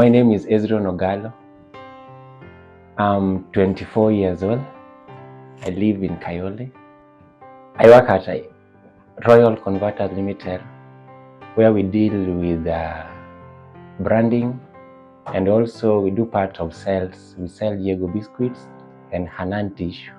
My name is Hezron Ogalo. I'm 24 years old. I live in Kayole. I work at Royal Converters Limited, where we deal with branding, and also we do part of sales. We sell Diego biscuits and Hanan tissue.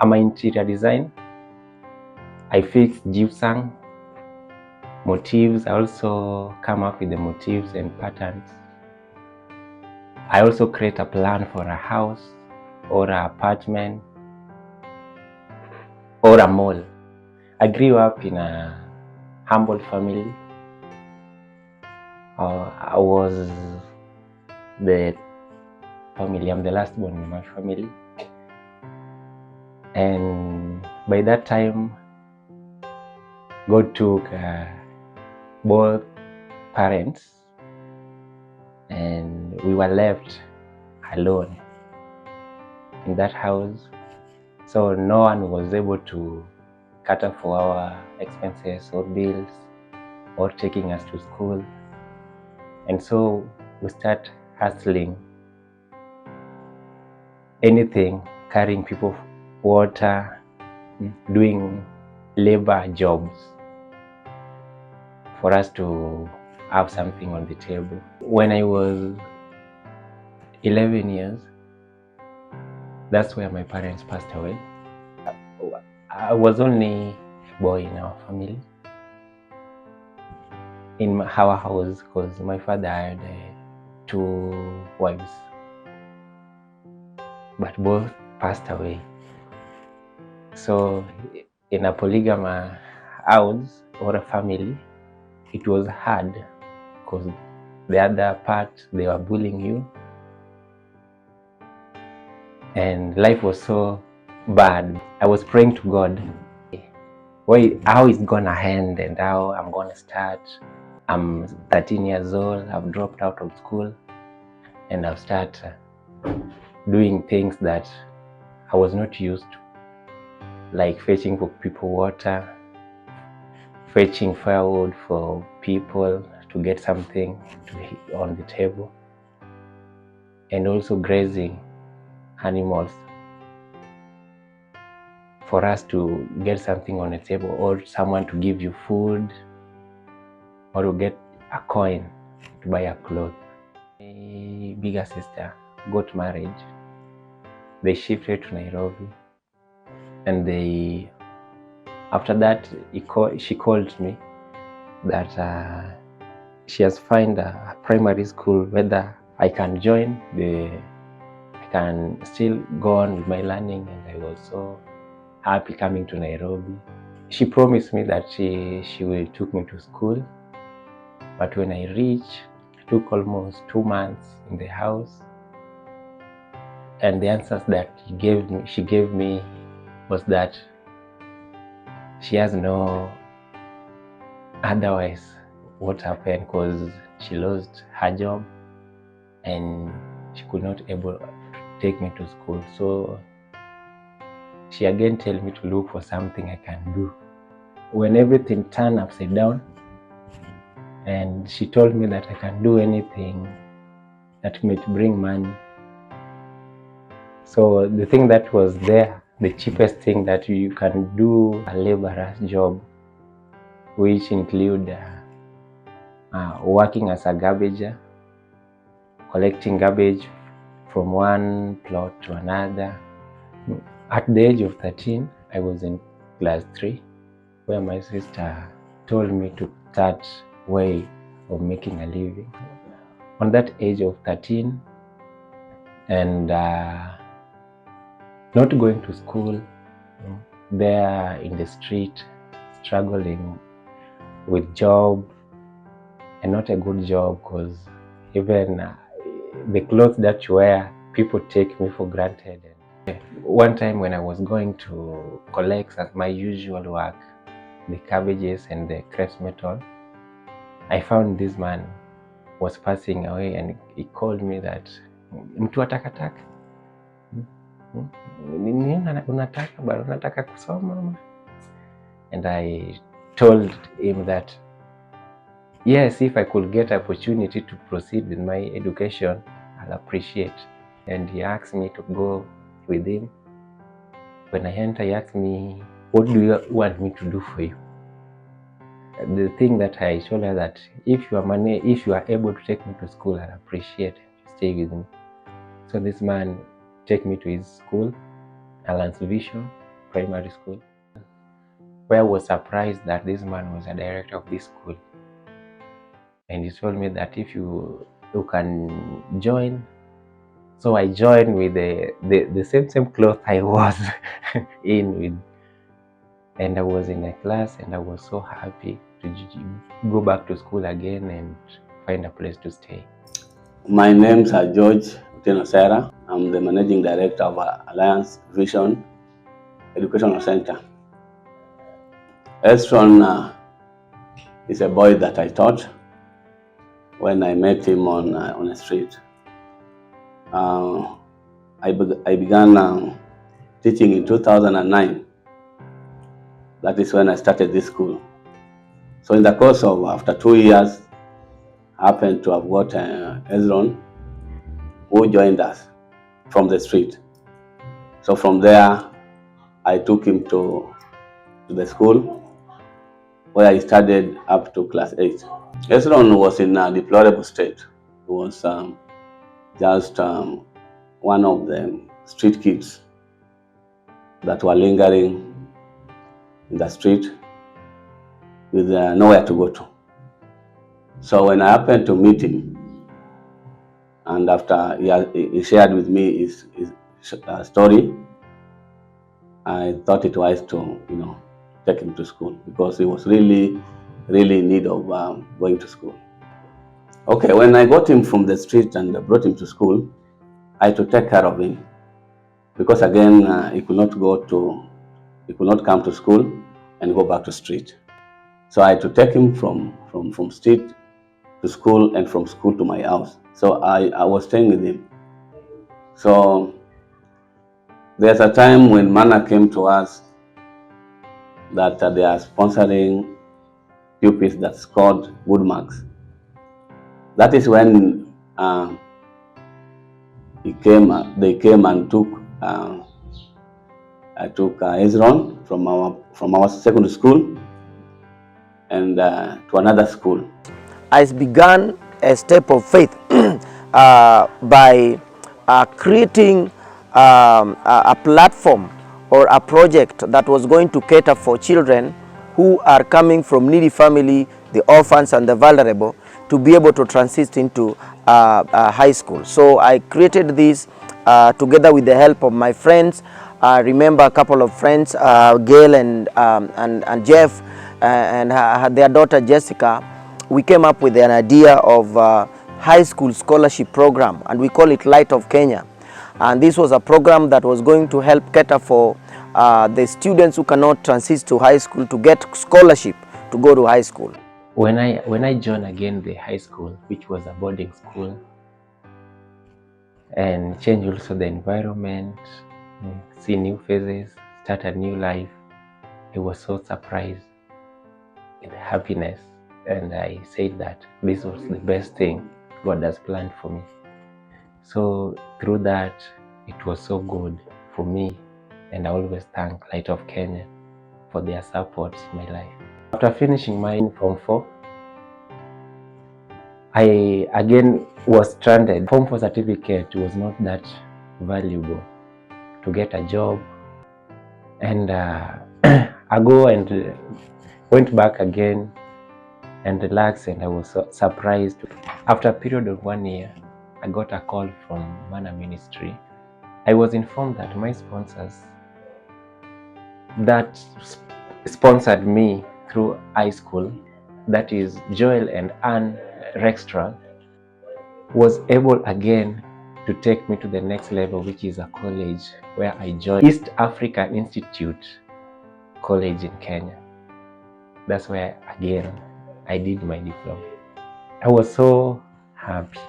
I'm an interior design. I fix gypsum, motifs. I also come up with the motifs and patterns. I also create a plan for a house or an apartment or a mall. I grew up in a humble family. I was the family. I'm the last born in my family. And by that time, God took both parents and we were left alone in that house. So no one was able to cater for our expenses or bills or taking us to school. And so we start hustling anything, carrying people water, doing labor jobs for us to have something on the table. When I was 11 years, that's where my parents passed away. I was only a boy in our family, in our house, because my father had 2 wives, but both passed away. So in a polygamous house or a family, it was hard because the other part, they were bullying you, and life was so bad. I was praying to God, how it's gonna end and how I'm gonna start. I'm 13 years old, I've dropped out of school, and I've started doing things that I was not used to, like fetching for people water, fetching firewood for people to get something to eat on the table, and also grazing animals for us to get something on the table, or someone to give you food, or to get a coin to buy a cloth. My bigger sister got married. They shifted to Nairobi, and after that she called me that she has found a primary school whether I can join. I can still go on with my learning, and I was so happy coming to Nairobi. She promised me that she will take me to school, but when I reached, it took almost 2 months in the house, and the answers that she gave me was that she has no otherwise what happened, because she lost her job and she could not able to take me to school. So she again told me to look for something I can do. When everything turned upside down, and she told me that I can do anything that might bring money. So the thing that was there, the cheapest thing that you can do, a laborer's job, which include working as a garbager, collecting garbage from one plot to another. At the age of 13, I was in class 3, where my sister told me to start way of making a living. On that age of 13, and not going to school, there in the street, struggling with job, and not a good job, because even the clothes that you wear, people take me for granted. One time when I was going to collect as my usual work, the cabbages and the crepes metal, I found this man was passing away, and he called me that, mtu wa takataka, unataka kusoma? And I told him that yes, if I could get opportunity to proceed with my education, I'll appreciate. And he asked me to go with him. When I enter, he asked me, what do you want me to do for you? The thing that I told her that if you are able to take me to school, I'll appreciate you stay with me. So this man take me to his school, Alan's Vision Primary School, where I was surprised that this man was a director of this school. And he told me that if you can join. So I joined with the same clothes I was in with, and I was in a class, and I was so happy to go back to school again and find a place to stay. My name's George Sarah. I'm the managing director of Alliance Vision Educational Center. Hezron is a boy that I taught when I met him on the street. I began teaching in 2009. That is when I started this school. So in the course of after 2 years, I happened to have got Hezron, who joined us from the street. So from there, I took him to the school where I studied up to class 8. Hezron was in a deplorable state. He was just one of the street kids that were lingering in the street with nowhere to go to. So when I happened to meet him, and after he shared with me his story, I thought it wise to take him to school, because he was really in need of going to school. Okay, when I got him from the street and brought him to school, I had to take care of him, because again he could not come to school and go back to street. So I had to take him from street to school and from school to my house. So I was staying with him. So there's a time when Manna came to us that they are sponsoring pupils that scored good marks. That is when they came and took Hezron from our secondary school and to another school. I began a step of faith by creating a platform or a project that was going to cater for children who are coming from needy family, the orphans and the vulnerable, to be able to transit into high school. So I created this together with the help of my friends. I remember a couple of friends, Gail and Jeff, and their daughter Jessica. We came up with an idea of high school scholarship program, and we call it Light of Kenya. And this was a program that was going to help cater for the students who cannot transit to high school to get scholarship to go to high school. When I joined again the high school, which was a boarding school, and change also the environment, see new faces, start a new life, I was so surprised with happiness, and I said that this was the best thing God has planned for me. So through that, it was so good for me, and I always thank Light of Kenya for their support in my life. After finishing my Form 4, I again was stranded. Form 4 certificate was not that valuable to get a job, and I go and went back again and relaxed, and I was so surprised. After a period of 1 year, I got a call from Manna Ministry. I was informed that my sponsors that sponsored me through high school, that is Joel and Ann Rextra, was able again to take me to the next level, which is a college where I joined East African Institute College in Kenya. That's where again I did my diploma. I was so happy,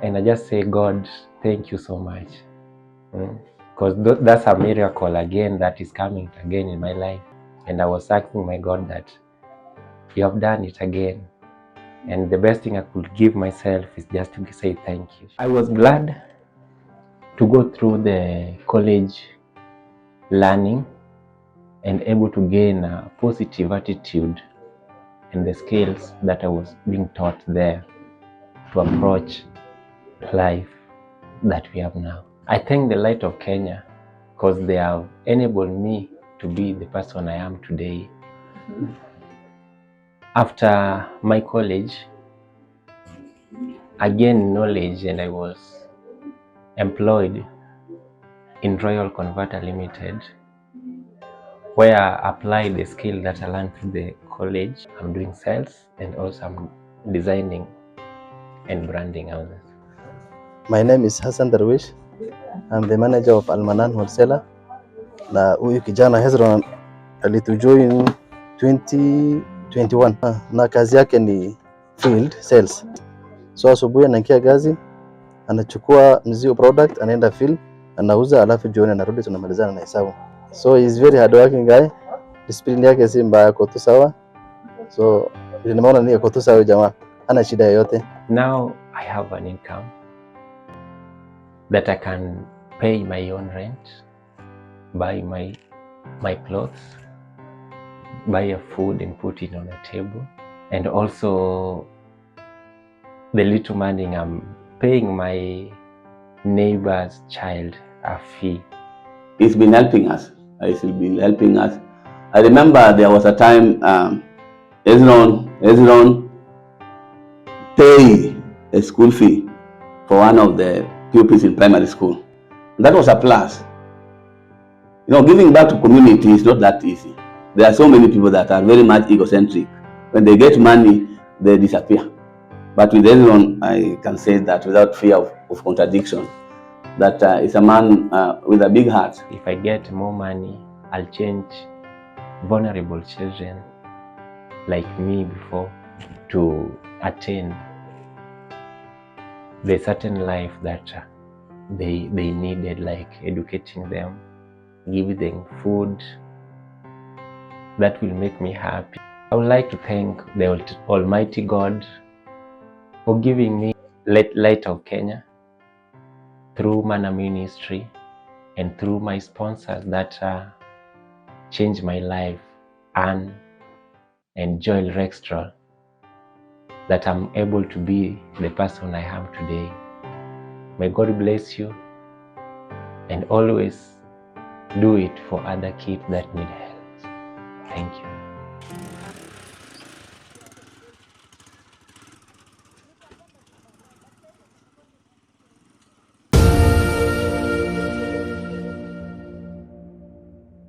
and I just say, God, thank you so much, because that's a miracle again that is coming again in my life. And I was asking my God that you have done it again. And the best thing I could give myself is just to say thank you. I was glad to go through the college learning and able to gain a positive attitude and the skills that I was being taught there to approach life that we have now. I thank the Light of Kenya because they have enabled me to be the person I am today. After my college, I gained knowledge and I was employed in Royal Converter Limited, where I applied the skill that I learned through the college. I'm doing sales and also I'm designing and branding houses. My name is Hassan Darwish. I'm the manager of Almanan Wholesaler. Na huyu kijana Hezron alitujoin 2021 na kazi yake ni field sales. So asubuhi anaingia kazi, anachukua mzigo product, anaenda field, anauza, alafu jioni anarudi, tunamalizana na hesabu. So he is very hard working guy. Discipline yake si mbaya, ako tu sawa. So nimeona ni ako tu sawa jamaa, hana shida yoyote. Now I have an income that I can pay my own rent, buy my clothes, buy a food and put it on a table, and also the little money I'm paying my neighbor's child a fee. It's been helping us. It's been helping us. I remember there was a time Hezron paid a school fee for one of the pupils in primary school. And that was a plus. You know, giving back to community is not that easy. There are so many people that are very much egocentric. When they get money, they disappear. But with Hezron, I can say that without fear of contradiction, that is a man with a big heart. If I get more money, I'll change vulnerable children like me before to attain the certain life that they needed, like educating them, giving them food. That will make me happy. I would like to thank the Almighty God for giving me Light of Kenya through Manna Ministry and through my sponsors that changed my life, Anne and Joel Rextrol, that I'm able to be the person I am today. May God bless you and always do it for other kids that need help. Thank you.